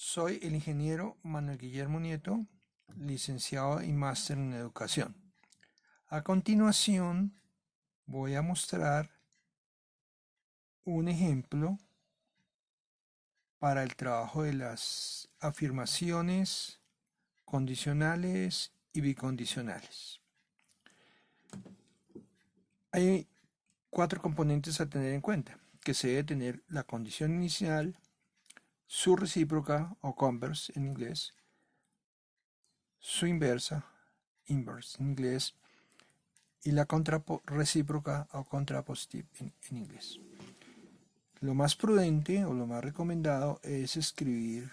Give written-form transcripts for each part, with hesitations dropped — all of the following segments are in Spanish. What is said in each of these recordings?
Soy el ingeniero Manuel Guillermo Nieto, licenciado y máster en educación. A continuación voy a mostrar un ejemplo para el trabajo de las afirmaciones condicionales y bicondicionales. Hay 4 componentes a tener en cuenta, que se debe tener la condición inicial, su recíproca o converse en inglés, su inversa, inverse en inglés, y la recíproca o contrapositiva en inglés. Lo más prudente o lo más recomendado es escribir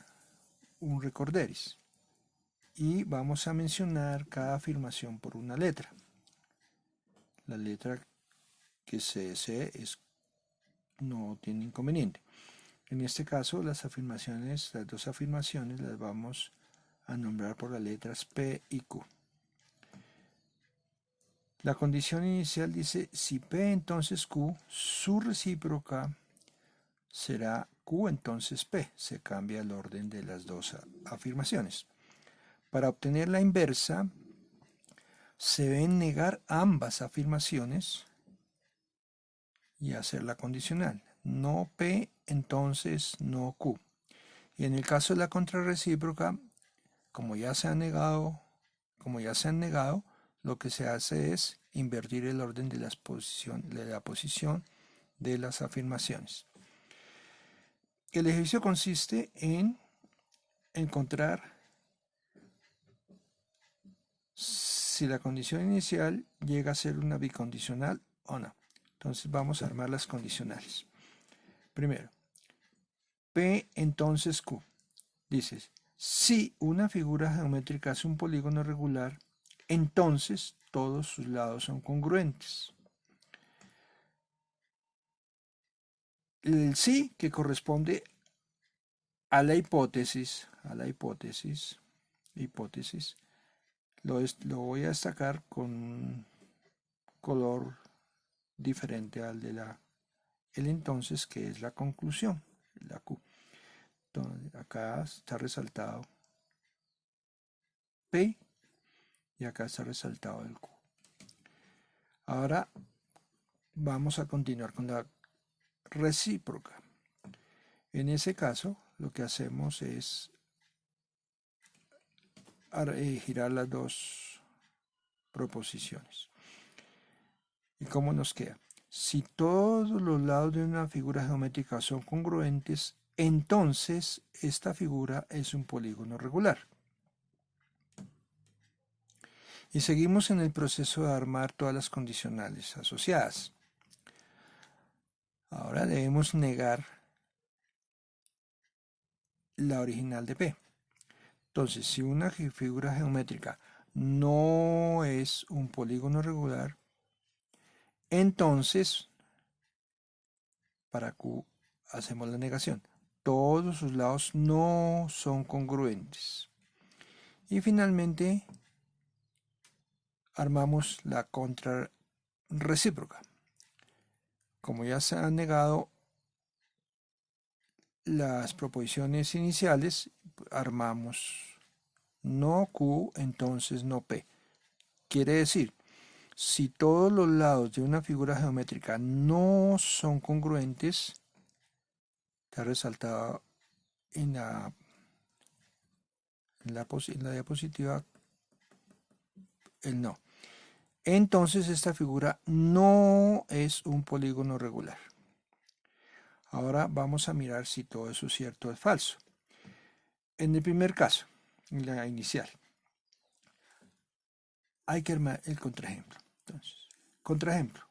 un recorderis y vamos a mencionar cada afirmación por una letra. La letra que se desee no tiene inconveniente. En este caso las dos afirmaciones las vamos a nombrar por las letras P y Q. La condición inicial dice, si P entonces Q, su recíproca será Q entonces P. Se cambia el orden de las dos afirmaciones. Para obtener la inversa, se deben negar ambas afirmaciones y hacer la condicional. No P, entonces no Q. Y en el caso de la contrarrecíproca, como ya se han negado, lo que se hace es invertir el orden de la posición de las afirmaciones. El ejercicio consiste en encontrar si la condición inicial llega a ser una bicondicional o no. Entonces vamos a armar las condicionales. Primero, P entonces Q. Dices, si una figura geométrica es un polígono regular, entonces todos sus lados son congruentes. El sí, que corresponde a la hipótesis, lo voy a destacar con un color diferente al de el entonces, que es la conclusión, la Q. Entonces, acá está resaltado P y acá está resaltado el Q. Ahora vamos a continuar con la recíproca. En ese caso, lo que hacemos es girar las dos proposiciones. ¿Y cómo nos queda? Si todos los lados de una figura geométrica son congruentes, entonces esta figura es un polígono regular. Y seguimos en el proceso de armar todas las condicionales asociadas. Ahora debemos negar la original de P. Entonces, si una figura geométrica no es un polígono regular, entonces para Q hacemos la negación. Todos sus lados no son congruentes. Y finalmente armamos la contrarrecíproca. Como ya se han negado las proposiciones iniciales, armamos no Q, entonces no P. Quiere decir, si todos los lados de una figura geométrica no son congruentes, está resaltado en la diapositiva el no. Entonces esta figura no es un polígono regular. Ahora vamos a mirar si todo eso es cierto o es falso. En el primer caso, en la inicial, hay que armar el contraejemplo. Entonces, contraejemplo.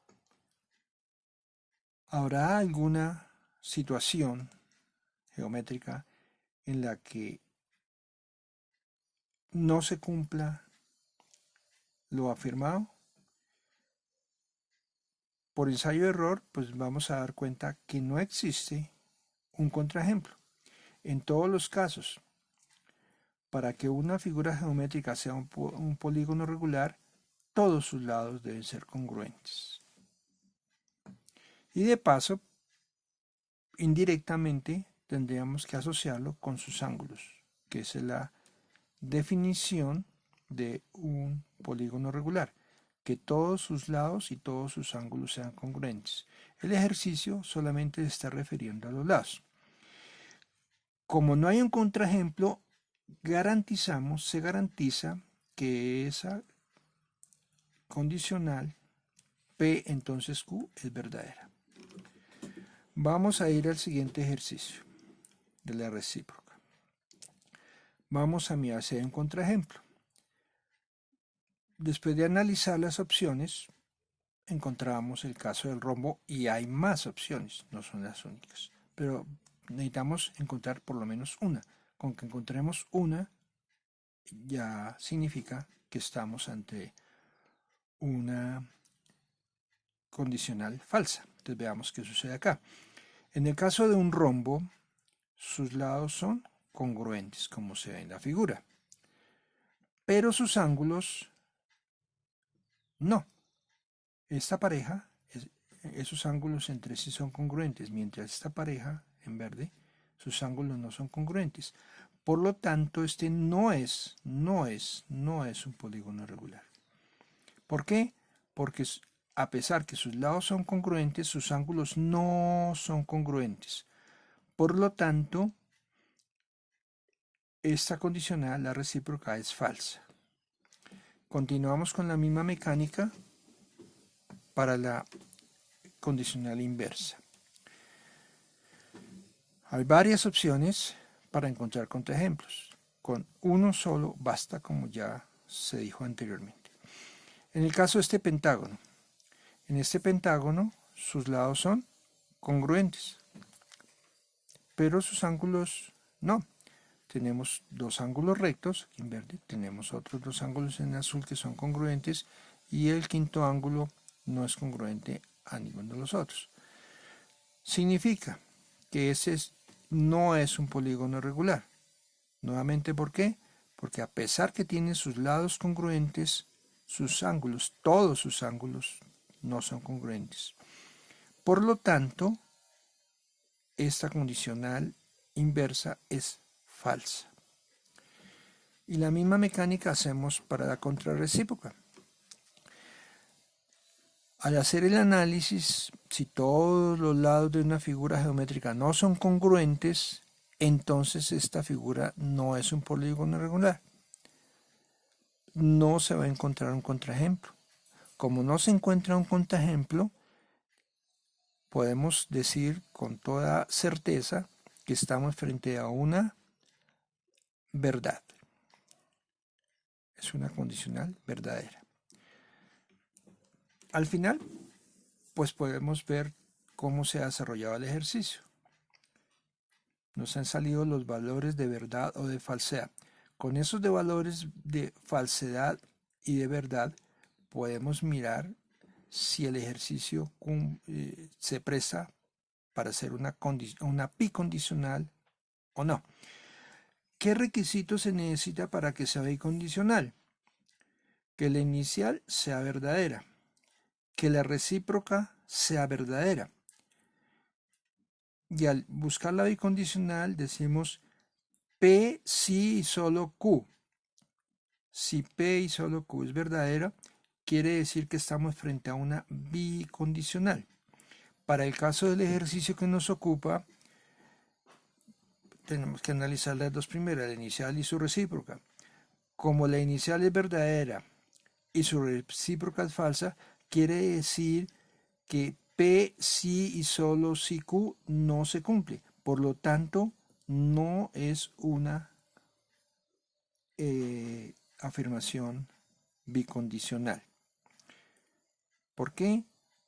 ¿Habrá alguna situación geométrica en la que no se cumpla lo afirmado? Por ensayo de error, pues vamos a dar cuenta que no existe un contraejemplo. En todos los casos, para que una figura geométrica sea un polígono regular, todos sus lados deben ser congruentes. Y de paso, indirectamente, tendríamos que asociarlo con sus ángulos, que es la definición de un polígono regular, que todos sus lados y todos sus ángulos sean congruentes. El ejercicio solamente se está refiriendo a los lados. Como no hay un contraejemplo, se garantiza que esa condicional P entonces Q es verdadera. Vamos a ir al siguiente ejercicio de la recíproca. Vamos a mirar si hay un contraejemplo. Después de analizar las opciones, encontramos el caso del rombo y hay más opciones, no son las únicas. Pero necesitamos encontrar por lo menos una. Con que encontremos una ya significa que estamos ante una condicional falsa. Entonces veamos qué sucede acá. En el caso de un rombo, sus lados son congruentes, como se ve en la figura. Pero sus ángulos no. Esta pareja, esos ángulos entre sí son congruentes, mientras esta pareja, en verde, sus ángulos no son congruentes. Por lo tanto, este no es un polígono regular. ¿Por qué? Porque a pesar que sus lados son congruentes, sus ángulos no son congruentes. Por lo tanto, esta condicional, la recíproca, es falsa. Continuamos con la misma mecánica para la condicional inversa. Hay varias opciones para encontrar contraejemplos. Con uno solo basta, como ya se dijo anteriormente. En el caso de este pentágono, sus lados son congruentes, pero sus ángulos no. Tenemos dos ángulos rectos en verde, tenemos otros dos ángulos en azul que son congruentes y el quinto ángulo no es congruente a ninguno de los otros. Significa que ese no es un polígono regular. Nuevamente, ¿por qué? Porque a pesar que tiene sus lados congruentes, sus ángulos, todos sus ángulos, no son congruentes. Por lo tanto, esta condicional inversa es falsa. Y la misma mecánica hacemos para la contrarrecíproca. Al hacer el análisis, si todos los lados de una figura geométrica no son congruentes, entonces esta figura no es un polígono regular. No se va a encontrar un contraejemplo. Como no se encuentra un contraejemplo, podemos decir con toda certeza que estamos frente a una verdad. Es una condicional verdadera. Al final, pues podemos ver cómo se ha desarrollado el ejercicio. Nos han salido los valores de verdad o de falsedad. Con esos de valores de falsedad y de verdad, podemos mirar si el ejercicio se presta para hacer una bicondicional o no. ¿Qué requisitos se necesita para que sea bicondicional? Que la inicial sea verdadera, que la recíproca sea verdadera. Y al buscar la bicondicional decimos P si y solo Q. Si P y solo Q es verdadera, quiere decir que estamos frente a una bicondicional. Para el caso del ejercicio que nos ocupa, tenemos que analizar las dos primeras, la inicial y su recíproca. Como la inicial es verdadera y su recíproca es falsa, quiere decir que P si y solo si Q no se cumple. Por lo tanto, no es una afirmación bicondicional. ¿Por qué?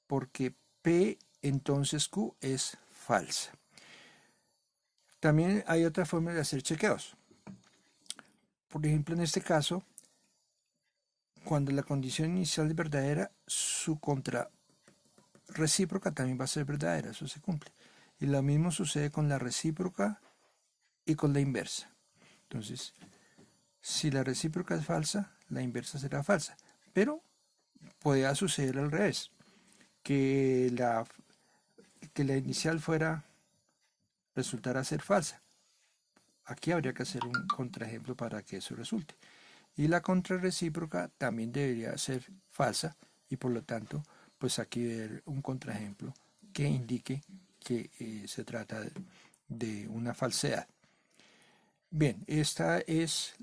Porque P entonces Q es falsa. También hay otra forma de hacer chequeos. Por ejemplo, en este caso, cuando la condición inicial es verdadera, su contrarrecíproca también va a ser verdadera, eso se cumple. Y lo mismo sucede con la recíproca y con la inversa. Entonces, si la recíproca es falsa, la inversa será falsa. Pero podría suceder al revés, que la inicial fuera resultara ser falsa. Aquí habría que hacer un contraejemplo para que eso resulte. Y la contrarrecíproca también debería ser falsa y por lo tanto, pues aquí ver un contraejemplo que indique que se trata de una falsedad. Bien, esta es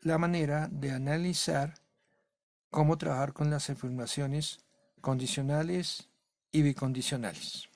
la manera de analizar cómo trabajar con las afirmaciones condicionales y bicondicionales.